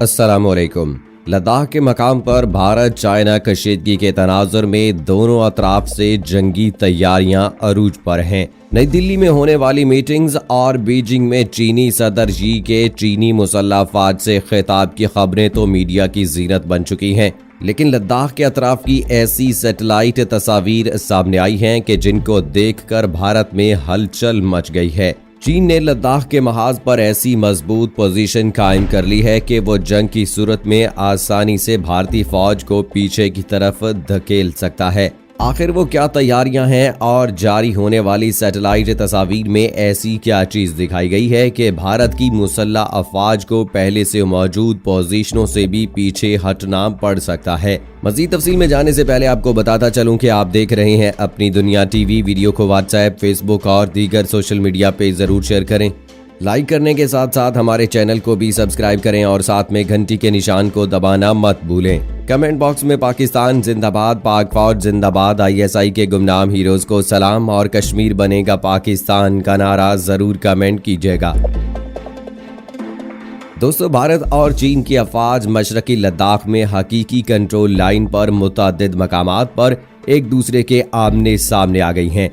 अस्सलामुअलैकुम। लद्दाख के मकाम पर भारत चाइना कशीदगी के तनाजुर में दोनों अतराफ से जंगी तैयारियां अरूज पर हैं। नई दिल्ली में होने वाली मीटिंग्स और बीजिंग में चीनी सदर जी के चीनी मुसल्लह अफवाज से खिताब की खबरें तो मीडिया की जीनत बन चुकी हैं, लेकिन लद्दाख के अतराफ की ऐसी सैटेलाइट तस्वीर सामने आई हैं कि जिनको देखकर भारत में हलचल मच गई है। चीन ने लद्दाख के महाज पर ऐसी मजबूत पोजीशन कायम कर ली है कि वो जंग की सूरत में आसानी से भारतीय फौज को पीछे की तरफ धकेल सकता है। आखिर वो क्या तैयारियां हैं और जारी होने वाली सैटेलाइट तस्वीर में ऐसी क्या चीज दिखाई गई है कि भारत की मुसल्लह अफवाज को पहले से मौजूद पोजीशनों से भी पीछे हटना पड़ सकता है। मजीद तफसील में जाने से पहले आपको बताता चलूं कि आप देख रहे हैं अपनी दुनिया टीवी। वीडियो को व्हाट्सएप, फेसबुक और दीगर सोशल मीडिया पे जरूर शेयर करें। लाइक करने के साथ साथ हमारे चैनल को भी सब्सक्राइब करें और साथ में घंटी के निशान को दबाना मत भूलें। कमेंट बॉक्स में पाकिस्तान जिंदाबाद, पाक फौज जिंदाबाद, ISI के गुमनाम हीरोज को सलाम और कश्मीर बनेगा पाकिस्तान का नारा जरूर कमेंट कीजिएगा। दोस्तों, भारत और चीन की अफवाज मशरकी लद्दाख में हकीकी कंट्रोल लाइन पर मुतअद्दिद मकामात पर एक दूसरे के आमने सामने आ गई हैं,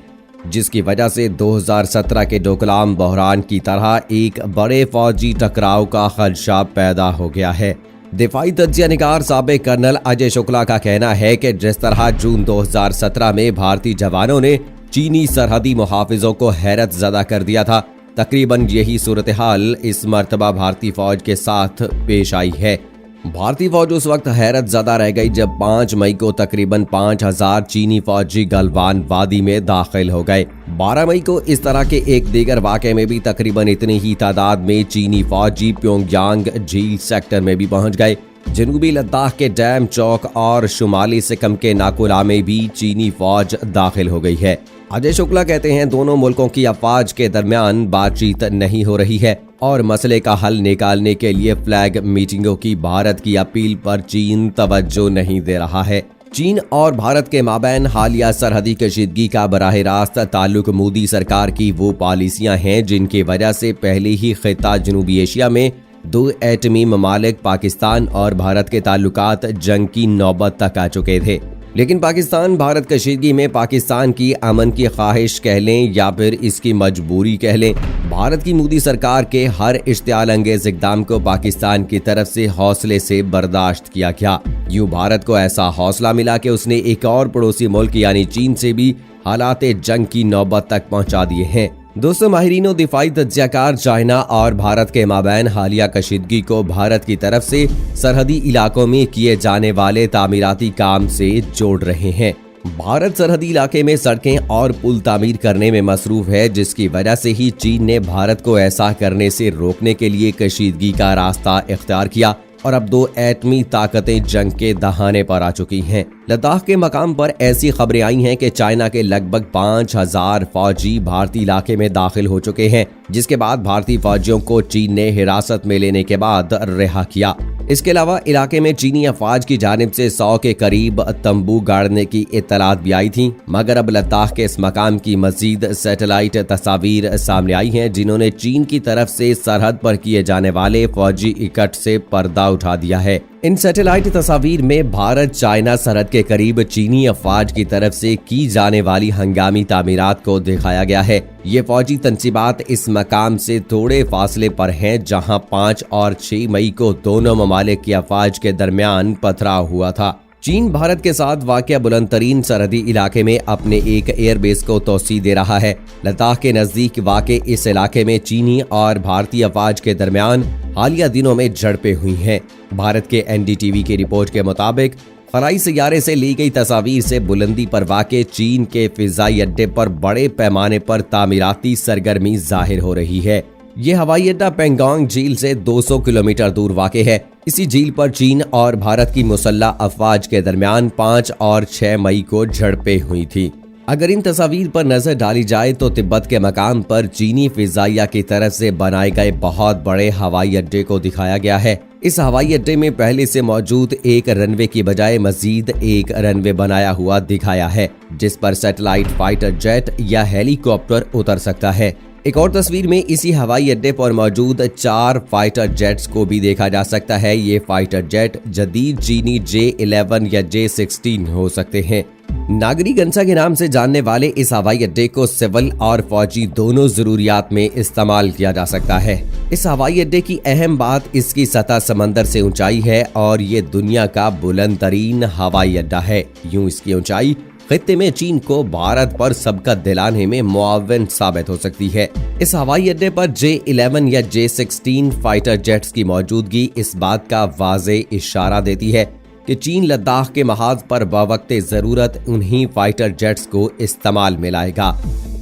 जिसकी वजह से 2017 के डोकलाम बहरान की तरह एक बड़े फौजी टकराव का खदशा पैदा हो गया है। दिफाई तज्जिया निगार साबिक कर्नल अजय शुक्ला का कहना है कि जिस तरह जून 2017 में भारतीय जवानों ने चीनी सरहदी मुहाफिजों को हैरत ज़दा कर दिया था, तकरीबन यही सूरत हाल इस मर्तबा भारतीय फौज के साथ पेश आई है। भारतीय फौज उस वक्त हैरत ज़दा रह गई जब 5 मई को तकरीबन 5000 चीनी फौजी गलवान वादी में दाखिल हो गए। 12 मई को इस तरह के एक दीगर वाक़े में भी तकरीबन इतनी ही तादाद में चीनी फौजी प्योंगयांग झील सेक्टर में भी पहुंच गए। जनूबी लद्दाख के डैम चौक और शुमाली सिक्किम के नाकुला में भी चीनी फौज दाखिल हो गई है। अजय शुक्ला कहते हैं, दोनों मुल्कों की अफवाज के दरमियान बातचीत नहीं हो रही है और मसले का हल निकालने के लिए फ्लैग मीटिंगों की भारत की अपील पर चीन तवज्जो नहीं दे रहा है। चीन और भारत के माबैन हालिया सरहदी कशीदगी का बराह रास्त ताल्लुक मोदी सरकार की वो पॉलिसियां हैं जिनकी वजह से पहले ही खिता जनूबी एशिया में 2 एटमी ममालिक पाकिस्तान और भारत के ताल्लुकात जंग की नौबत तक आ चुके थे। लेकिन पाकिस्तान भारत कशीदगी में पाकिस्तान की अमन की ख्वाहिश कह लें या फिर इसकी मजबूरी कह लें, भारत की मोदी सरकार के हर इश्तियाल अंगेज इक़दाम को पाकिस्तान की तरफ से हौसले से बर्दाश्त किया गया। यूं भारत को ऐसा हौसला मिला कि उसने एक और पड़ोसी मुल्क यानी चीन से भी हालात जंग की नौबत तक पहुंचा दिए हैं। दोस्तों, माहिरीन दिफाई तज्जियाकार चाइना और भारत के माबैन हालिया कशीदगी को भारत की तरफ से सरहदी इलाकों में किए जाने वाले तामीराती काम से जोड़ रहे हैं। भारत सरहदी इलाके में सड़कें और पुल तामीर करने में मसरूफ है, जिसकी वजह से ही चीन ने भारत को ऐसा करने से रोकने के लिए कशीदगी का रास्ता इख्तियार किया और अब 2 एटमी ताकतें जंग के दहाने पर आ चुकी हैं। लद्दाख के मकाम पर ऐसी खबरें आई हैं कि चाइना के लगभग 5000 फौजी भारतीय इलाके में दाखिल हो चुके हैं, जिसके बाद भारतीय फौजियों को चीन ने हिरासत में लेने के बाद रिहा किया। इसके अलावा इलाके में चीनी अफवाज की जानिब से 100 के करीब तंबू गाड़ने की इत्तलात भी आई थी, मगर अब लद्दाख के इस मकाम की मजीद सैटेलाइट तस्वीर सामने आई हैं, जिन्होंने चीन की तरफ से सरहद पर किए जाने वाले फौजी इकट्ठ से पर्दा उठा दिया है। इन सैटेलाइट तस्वीर में भारत चाइना सरहद के करीब चीनी अफवाज की तरफ से की जाने वाली हंगामी तामीरात को दिखाया गया है। ये फौजी तंसीबात इस मकाम से थोड़े फासले पर हैं, जहां 5 और 6 मई को दोनों ममालिक की अफवाज के दरमियान पथराव हुआ था। चीन भारत के साथ वाक़या बुलंदतरीन सरहदी इलाके में अपने एक एयरबेस को तोसी दे रहा है। लद्दाख के नजदीक वाक़े इस इलाके में चीनी और भारतीय अफवाज के दरमियान हालिया दिनों में झड़पें हुई हैं। भारत के NDTV की रिपोर्ट के मुताबिक खलाई सैयारे से ली गई तस्वीर से बुलंदी पर वाक़े चीन के फिजाई अड्डे पर बड़े पैमाने पर तामीराती सरगर्मी जाहिर हो रही है। ये हवाई अड्डा पेंगोंग झील से 200 किलोमीटर दूर वाक़े है। इसी झील पर चीन और भारत की मुसल्लह अफवाज के दरमियान 5 और 6 मई को झड़पें हुई थी। अगर इन तस्वीर पर नजर डाली जाए तो तिब्बत के मकाम पर चीनी फिजाइया की तरफ से बनाए गए बहुत बड़े हवाई अड्डे को दिखाया गया है। इस हवाई अड्डे में पहले से मौजूद एक रनवे की बजाय मजीद एक रनवे बनाया हुआ दिखाया है, जिस पर सैटेलाइट फाइटर जेट या हेलीकॉप्टर उतर सकता है। एक और तस्वीर में इसी हवाई अड्डे पर मौजूद 4 फाइटर जेट्स को भी देखा जा सकता है। ये फाइटर जेट जदीद चीनी J-11 या J-16 हो सकते हैं। नागरिक के नाम से जानने वाले इस हवाई अड्डे को सिविल और फौजी दोनों जरूरियात में इस्तेमाल किया जा सकता है। इस हवाई अड्डे की अहम बात इसकी सतह समंदर से ऊंचाई है और ये दुनिया का बुलंद तरीन हवाई अड्डा है। यूं इसकी ऊंचाई खित्ते में चीन को भारत पर सबकत दिलाने में मुआविन साबित हो सकती है। इस हवाई अड्डे पर J-11 या J-16 फाइटर जेट्स की मौजूदगी इस बात का वाज़ेह इशारा देती है कि चीन लद्दाख के महाज पर बवक्ते जरूरत उन्हीं फाइटर जेट्स को इस्तेमाल में लाएगा।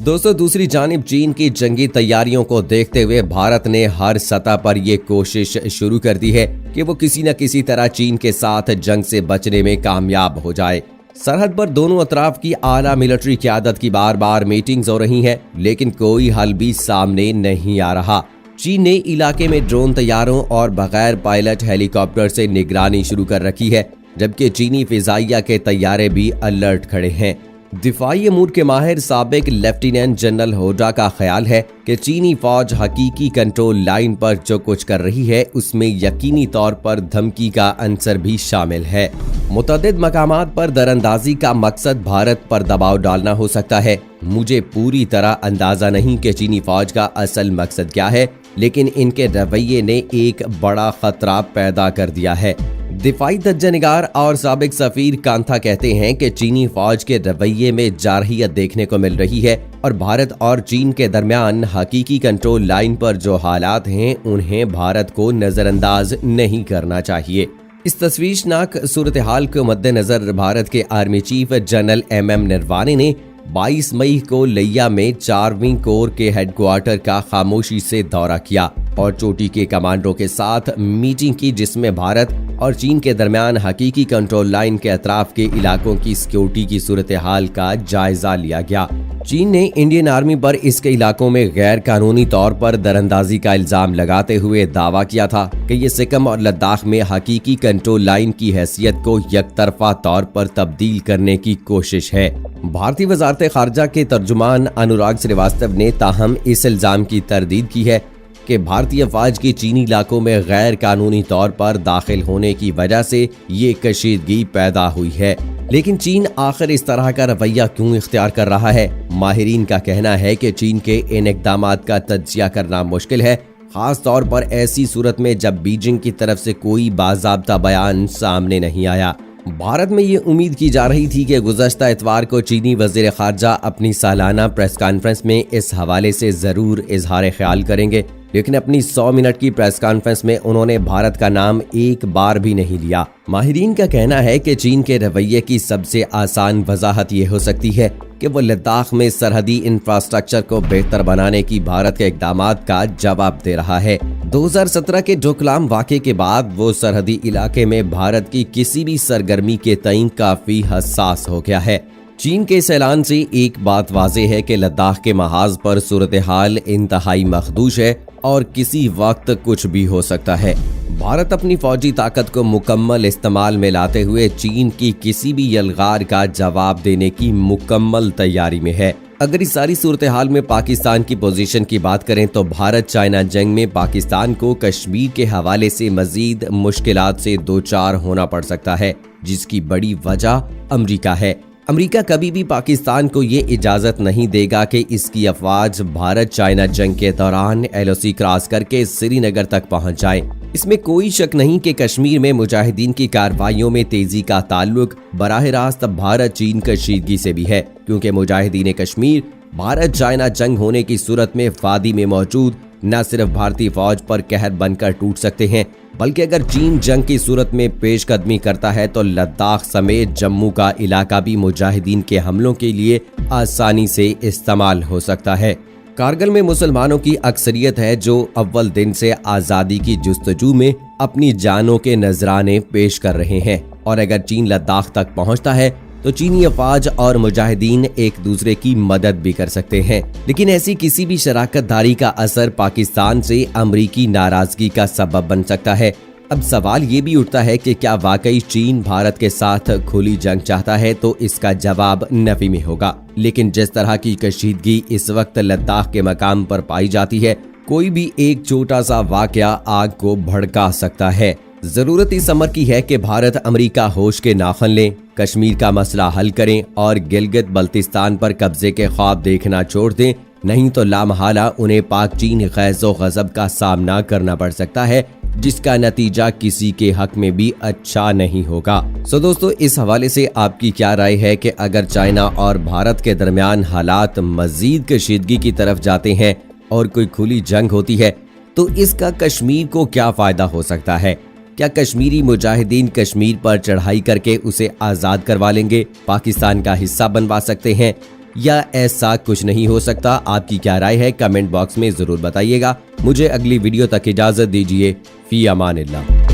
दोस्तों, दूसरी जानिब चीन की जंगी तैयारियों को देखते हुए भारत ने हर सतह पर ये कोशिश शुरू कर दी है कि वो किसी न किसी तरह चीन के साथ जंग से बचने में कामयाब हो जाए। सरहद पर दोनों अतराफ की आला मिलिट्री क़यादत की बार बार मीटिंग्स हो रही हैं, लेकिन कोई हल भी सामने नहीं आ रहा। चीन ने इलाके में ड्रोन तैयारों और बगैर पायलट हेलीकॉप्टर से निगरानी शुरू कर रखी है, जबकि चीनी फिजाइया के तैयारे भी अलर्ट खड़े हैं। दिफाई अमूर के माहिर साबिक लेफ्टिनेंट जनरल होडा का ख्याल है कि चीनी फौज हकीकी कंट्रोल लाइन पर जो कुछ कर रही है उसमें यकीनी तौर पर धमकी का अंसर भी शामिल है। मुतअद्दिद मकामात पर दरअंदाजी का मकसद भारत पर दबाव डालना हो सकता है। मुझे पूरी तरह अंदाजा नहीं कि चीनी फौज का असल मकसद क्या है, लेकिन इनके रवैये ने एक बड़ा खतरा पैदा कर दिया है। दिफाई दज्जनिगार और साबिक सफीर कांथा कहते हैं कि चीनी फौज के रवैये में जारहियत देखने को मिल रही है और भारत और चीन के दरमियान हकीकी कंट्रोल लाइन पर जो हालात हैं उन्हें भारत को नजरअंदाज नहीं करना चाहिए। इस तशवीशनाक सूरत हाल को मद्देनजर भारत के army chief general MM Naravane ने 22 मई को लिया में 4वीं कोर के हेडक्वार्टर का खामोशी से दौरा किया और चोटी के कमांडरों के साथ मीटिंग की, जिसमें भारत और चीन के दरमियान हकीकी कंट्रोल लाइन के अतराफ के इलाकों की सिक्योरिटी की सूरत हाल का जायजा लिया गया। चीन ने इंडियन आर्मी पर इसके इलाकों में गैर कानूनी तौर पर दरअंदाजी का इल्जाम लगाते हुए दावा किया था कि ये सिक्किम और लद्दाख में हकीकी कंट्रोल लाइन की हैसियत को यकतरफा तौर पर तब्दील करने की कोशिश है। भारतीय वजारत खारजा के तर्जुमान अनुराग श्रीवास्तव ने ताहम इस इल्जाम की तरदीद की है कि भारतीय फौज की चीनी इलाकों में गैर कानूनी तौर पर दाखिल होने की वजह से ये कशीदगी पैदा हुई है। लेकिन चीन आखिर इस तरह का रवैया क्यों इख्तियार कर रहा है? माहिरीन का कहना है कि चीन के इन इक़दामात का तज्जिया करना मुश्किल है, खास तौर पर ऐसी सूरत में जब बीजिंग की तरफ से कोई बाज़ाब्ता बयान सामने नहीं आया। भारत में ये उम्मीद की जा रही थी कि गुज़श्ता इतवार को चीनी वज़ीर ख़ारजा अपनी सालाना प्रेस कॉन्फ्रेंस में इस हवाले से ज़रूर इजहार ख्याल करेंगे, लेकिन अपनी 100 मिनट की प्रेस कॉन्फ्रेंस में उन्होंने भारत का नाम एक बार भी नहीं लिया। माहिरीन का कहना है कि चीन के रवैये की सबसे आसान वजाहत ये हो सकती है कि वो लद्दाख में सरहदी इंफ्रास्ट्रक्चर को बेहतर बनाने की भारत के इक़दामात का जवाब दे रहा है। 2017 के डोकलाम वाक़े के बाद वो सरहदी इलाके में भारत की किसी भी सरगर्मी के तईं काफी हसास हो गया है। चीन के इस ऐलान से एक बात वाज़ेह है कि लद्दाख के महाज पर सूरत हाल इंतहाई मखदूश है और किसी वक्त कुछ भी हो सकता है। भारत अपनी फौजी ताकत को मुकम्मल इस्तेमाल में लाते हुए चीन की किसी भी यलगार का जवाब देने की मुकम्मल तैयारी में है। अगर इस सारी सूरत हाल में पाकिस्तान की पोजीशन की बात करें तो भारत चाइना जंग में पाकिस्तान को कश्मीर के हवाले से मजीद मुश्किलात से दो चार होना पड़ सकता है, जिसकी बड़ी वजह अमरीका है। अमरीका कभी भी पाकिस्तान को ये इजाजत नहीं देगा कि इसकी अफवाज भारत चाइना जंग के दौरान LOC क्रॉस करके श्रीनगर तक पहुंच जाए। इसमें कोई शक नहीं कि कश्मीर में मुजाहिदीन की कार्रवाइयों में तेजी का ताल्लुक बराह रास्त भारत चीन कशीदगी से भी है, क्योंकि मुजाहिदीन कश्मीर भारत चाइना जंग होने की सूरत में वादी में मौजूद न सिर्फ भारतीय फौज पर कहर बनकर टूट सकते हैं, बल्कि अगर चीन जंग की सूरत में पेशकदमी करता है तो लद्दाख समेत जम्मू का इलाका भी मुजाहिदीन के हमलों के लिए आसानी से इस्तेमाल हो सकता है। कारगिल में मुसलमानों की अक्सरियत है जो अव्वल दिन से आज़ादी की जुस्तजू में अपनी जानों के नजराने पेश कर रहे हैं, और अगर चीन लद्दाख तक पहुंचता है तो चीनी अफवाज और मुजाहिदीन एक दूसरे की मदद भी कर सकते हैं। लेकिन ऐसी किसी भी शराकतदारी का असर पाकिस्तान से अमरीकी नाराजगी का सबब बन सकता है। अब सवाल ये भी उठता है कि क्या वाकई चीन भारत के साथ खुली जंग चाहता है, तो इसका जवाब नफी में होगा। लेकिन जिस तरह की कशीदगी इस वक्त लद्दाख के मकाम पर पाई जाती है, कोई भी एक छोटा सा वाकया आग को भड़का सकता है। जरूरत इस अमर की है कि भारत अमेरिका होश के नाखन लें, कश्मीर का मसला हल करें और गिलगित बल्तिस्तान पर कब्जे के ख्वाब देखना छोड़ दें, नहीं तो लामहाला उन्हें पाक चीन गैज़ो गज़ब का सामना करना पड़ सकता है, जिसका नतीजा किसी के हक में भी अच्छा नहीं होगा। सो दोस्तों, इस हवाले से आपकी क्या राय है कि अगर चाइना और भारत के दरमियान हालात मजीद कशीदगी की तरफ जाते हैं और कोई खुली जंग होती है, तो इसका कश्मीर को क्या फायदा हो सकता है? क्या कश्मीरी मुजाहिदीन कश्मीर पर चढ़ाई करके उसे आज़ाद करवा लेंगे, पाकिस्तान का हिस्सा बनवा सकते हैं, या ऐसा कुछ नहीं हो सकता? आपकी क्या राय है? कमेंट बॉक्स में जरूर बताइएगा। मुझे अगली वीडियो तक इजाजत दीजिए। फी अमानिल्लाह।